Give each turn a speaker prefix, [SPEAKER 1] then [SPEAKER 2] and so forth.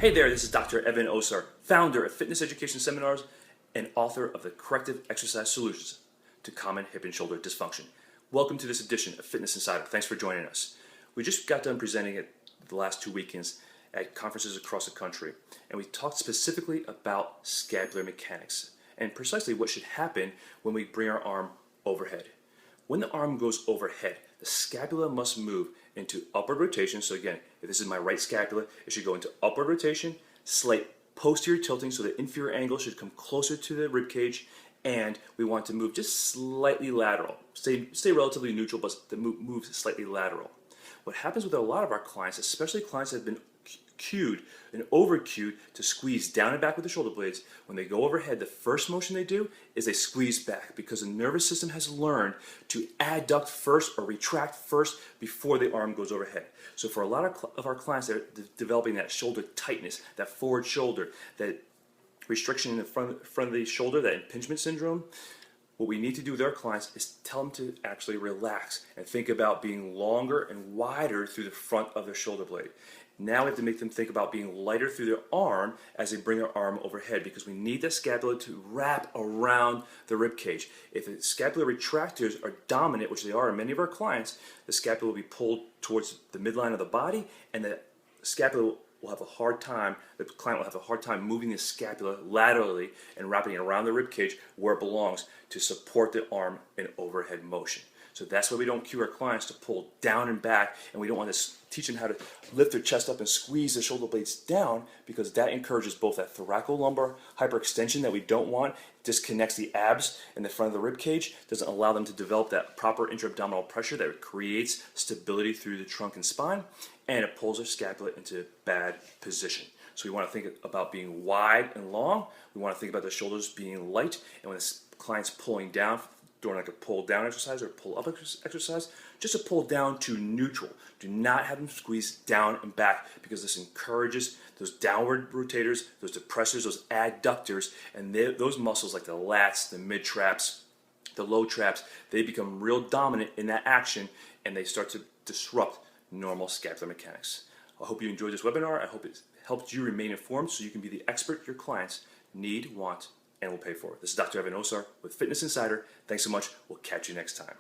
[SPEAKER 1] Hey there, this is Dr. Evan Osar, founder of Fitness Education Seminars and author of the Corrective Exercise Solutions to Common Hip and Shoulder Dysfunction. Welcome to this edition of Fitness Insider. Thanks for joining us. We just got done presenting it the last 2 weekends at conferences across the country, and we talked specifically about scapular mechanics and precisely what should happen when we bring our arm overhead. When the arm goes overhead, the scapula must move into upward rotation. So again, if this is my right scapula, it should go into upward rotation, slight posterior tilting, so the inferior angle should come closer to the rib cage, and we want to move just slightly lateral. Stay relatively neutral, but move slightly lateral. What happens with a lot of our clients, especially clients that have been cued and over cued to squeeze down and back with the shoulder blades, when they go overhead, the first motion they do is they squeeze back because the nervous system has learned to adduct first or retract first before the arm goes overhead. So for a lot of our clients, they're developing that shoulder tightness, that forward shoulder, that restriction in the front of the shoulder, that impingement syndrome. What we need to do with our clients is tell them to actually relax and think about being longer and wider through the front of their shoulder blade. Now we have to make them think about being lighter through their arm as they bring their arm overhead, because we need that scapula to wrap around the rib cage. If the scapular retractors are dominant, which they are in many of our clients, the scapula will be pulled towards the midline of the body, and the scapula will have a hard time, the client will have a hard time moving the scapula laterally and wrapping it around the rib cage where it belongs to support the arm in overhead motion. So that's why we don't cue our clients to pull down and back, and we don't want to teach them how to lift their chest up and squeeze the shoulder blades down, because that encourages both that thoracolumbar hyperextension that we don't want, disconnects the abs in the front of the rib cage, doesn't allow them to develop that proper intra-abdominal pressure that creates stability through the trunk and spine, and it pulls our scapula into bad position. So we want to think about being wide and long. We want to think about the shoulders being light, and when the client's pulling down, during like a pull down exercise or pull up exercise, just a pull down to neutral. Do not have them squeeze down and back, because this encourages those downward rotators, those depressors, those adductors, and those muscles like the lats, the mid traps, the low traps, they become real dominant in that action, and they start to disrupt normal scapular mechanics. I hope you enjoyed this webinar. I hope it helped you remain informed so you can be the expert your clients need, want, and will pay for. This is Dr. Evan Osar with Fitness Insider. Thanks so much. We'll catch you next time.